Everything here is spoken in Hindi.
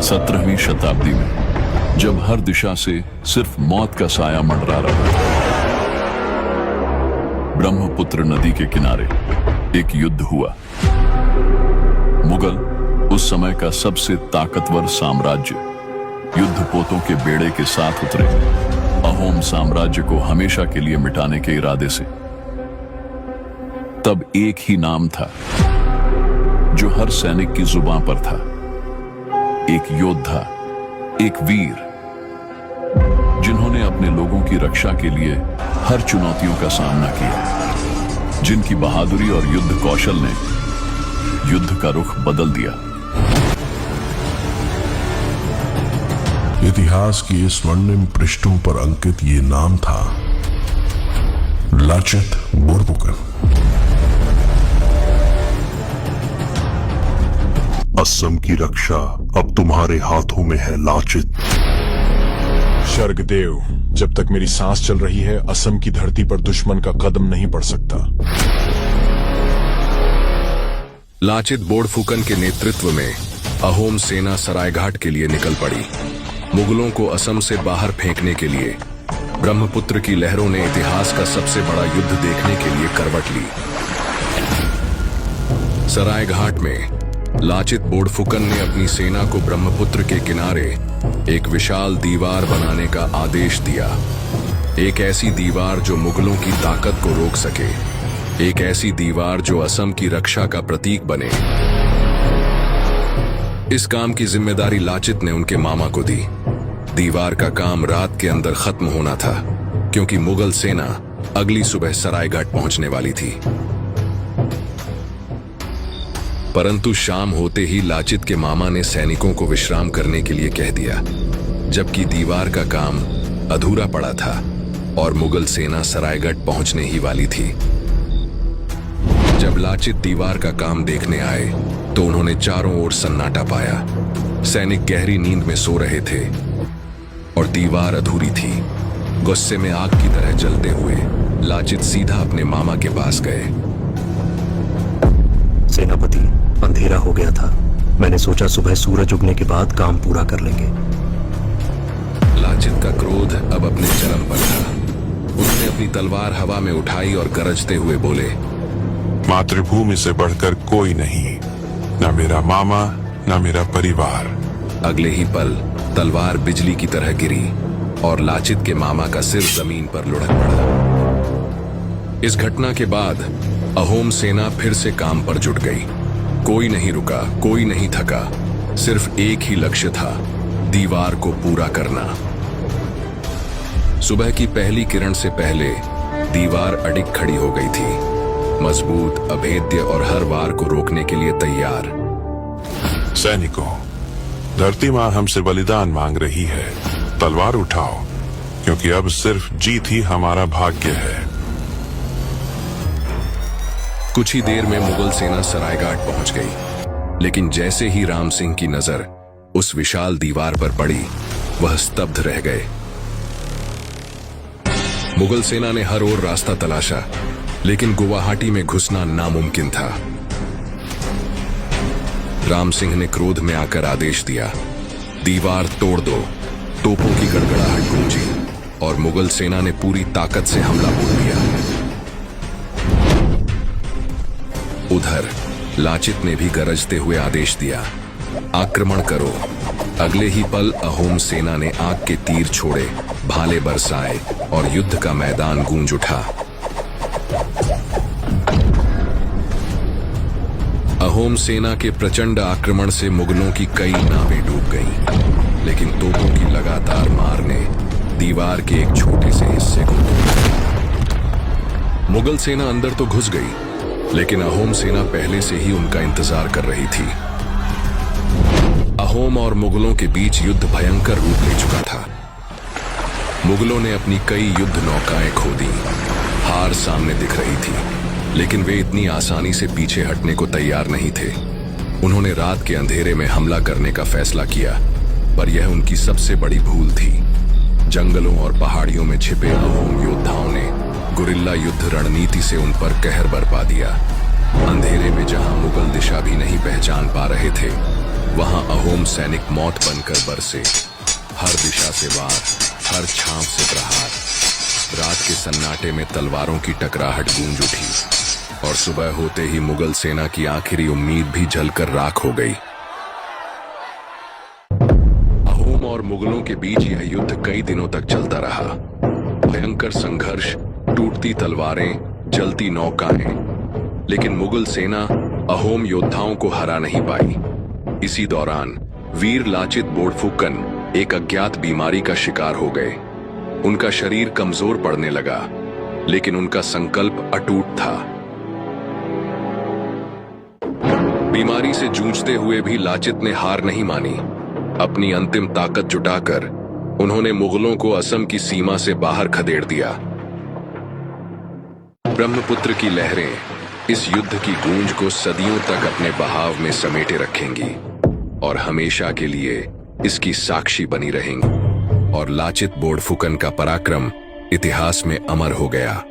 17वीं शताब्दी में जब हर दिशा से सिर्फ मौत का साया मंडरा रहा था, ब्रह्मपुत्र नदी के किनारे एक युद्ध हुआ। मुगल, उस समय का सबसे ताकतवर साम्राज्य, युद्धपोतों के बेड़े के साथ उतरे अहोम साम्राज्य को हमेशा के लिए मिटाने के इरादे से। तब एक ही नाम था जो हर सैनिक की जुबान पर था, एक योद्धा, एक वीर, जिन्होंने अपने लोगों की रक्षा के लिए हर चुनौतियों का सामना किया, जिनकी बहादुरी और युद्ध कौशल ने युद्ध का रुख बदल दिया। इतिहास की स्वर्णिम पृष्ठों पर अंकित ये नाम था लाचित बोरफुकन। असम की रक्षा अब तुम्हारे हाथों में है लाचित। शर्गदेव, जब तक मेरी सांस चल रही है, असम की धरती पर दुश्मन का कदम नहीं पड़ सकता। लाचित बोरफुकन के नेतृत्व में अहोम सेना सरायघाट के लिए निकल पड़ी। मुगलों को असम से बाहर फेंकने के लिए ब्रह्मपुत्र की लहरों ने इतिहास का सबसे बड़ा युद्ध देखने के लिए करवट ली। सरायघाट में लाचित बोरफुकन ने अपनी सेना को ब्रह्मपुत्र के किनारे एक विशाल दीवार बनाने का आदेश दिया। एक ऐसी दीवार जो मुगलों की ताकत को रोक सके, एक ऐसी दीवार जो असम की रक्षा का प्रतीक बने। इस काम की जिम्मेदारी लाचित ने उनके मामा को दी। दीवार का काम रात के अंदर खत्म होना था, क्योंकि मुगल सेना अगली सुबह सरायघाट पहुंचने वाली थी। परंतु शाम होते ही लाचित के मामा ने सैनिकों को विश्राम करने के लिए कह दिया, जबकि दीवार का काम अधूरा पड़ा था और मुगल सेना सरायघाट पहुंचने ही वाली थी। जब लाचित दीवार का काम देखने आए तो उन्होंने चारों ओर सन्नाटा पाया। सैनिक गहरी नींद में सो रहे थे और दीवार अधूरी थी। गुस्से में आग की तरह जलते हुए लाचित सीधा अपने मामा के पास गए। सेनापति, अंधेरा हो गया था। मैंने सोचा सुबह सूरज उगने के बाद काम पूरा कर लेंगे। लाचित का क्रोध अब अपने चरम पर था। उसने अपनी तलवार हवा में उठाई और गरजते हुए बोले, मातृभूमि से बढ़कर कोई नहीं, न मेरा मामा न मेरा परिवार। अगले ही पल तलवार बिजली की तरह गिरी और लाचित के मामा का सिर जमीन पर लुढ़क पड़ा। इस घटना के बाद अहोम सेना फिर से काम पर जुट गई। कोई नहीं रुका, कोई नहीं थका, सिर्फ एक ही लक्ष्य था, दीवार को पूरा करना। सुबह की पहली किरण से पहले दीवार अडिग खड़ी हो गई थी, मजबूत, अभेद्य और हर वार को रोकने के लिए तैयार। सैनिकों, धरती मां हमसे बलिदान मांग रही है। तलवार उठाओ, क्योंकि अब सिर्फ जीत ही हमारा भाग्य है। कुछ ही देर में मुगल सेना सरायघाट पहुंच गई, लेकिन जैसे ही राम सिंह की नजर उस विशाल दीवार पर पड़ी, वह स्तब्ध रह गए। मुगल सेना ने हर ओर रास्ता तलाशा, लेकिन गुवाहाटी में घुसना नामुमकिन था। राम सिंह ने क्रोध में आकर आदेश दिया, दीवार तोड़ दो। तोपों की गड़गड़ाहट गूंजी और मुगल सेना ने पूरी ताकत से हमला बोल दिया। उधर लाचित ने भी गरजते हुए आदेश दिया, आक्रमण करो। अगले ही पल अहोम सेना ने आग के तीर छोड़े, भाले बरसाए और युद्ध का मैदान गूंज उठा। अहोम सेना के प्रचंड आक्रमण से मुगलों की कई नावें डूब गईं, लेकिन तोपों की लगातार मार ने दीवार के एक छोटे से हिस्से को तोड़ा। मुगल सेना अंदर तो घुस गई, लेकिन अहोम सेना पहले से ही उनका इंतजार कर रही थी। अहोम और मुगलों के बीच युद्ध भयंकर रूप ले चुका था। मुगलों ने अपनी कई युद्ध नौकाएं खो दी। हार सामने दिख रही थी, लेकिन वे इतनी आसानी से पीछे हटने को तैयार नहीं थे। उन्होंने रात के अंधेरे में हमला करने का फैसला किया, पर यह उनकी सबसे बड़ी भूल थी। जंगलों और पहाड़ियों में छिपे अहोम योद्धाओं ने गुरिल्ला युद्ध रणनीति से उन पर कहर बरपा दिया। अंधेरे में जहां मुगल दिशा भी नहीं पहचान पा रहे थे, वहां अहोम सैनिक मौत बनकर बरसे। हर दिशा से वार, हर छांव से प्रहार। रात के सन्नाटे में तलवारों की टकराहट गूंज उठी और सुबह होते ही मुगल सेना की आखिरी उम्मीद भी जलकर राख हो गई। अहोम और मुगलों के बीच यह युद्ध कई दिनों तक चलता रहा। भयंकर संघर्ष, टूटती तलवारें, जलती नौकाएं, लेकिन मुगल सेना अहोम योद्धाओं को हरा नहीं पाई। इसी दौरान वीर लाचित बोड़फुकन एक अज्ञात बीमारी का शिकार हो गए। उनका शरीर कमजोर पड़ने लगा, लेकिन उनका संकल्प अटूट था। बीमारी से जूझते हुए भी लाचित ने हार नहीं मानी। अपनी अंतिम ताकत जुटाकर उन्होंने मुगलों को असम की सीमा से बाहर खदेड़ दिया। ब्रह्मपुत्र की लहरें इस युद्ध की गूंज को सदियों तक अपने बहाव में समेटे रखेंगी और हमेशा के लिए इसकी साक्षी बनी रहेंगी। और लाचित बोड़फुकन का पराक्रम इतिहास में अमर हो गया।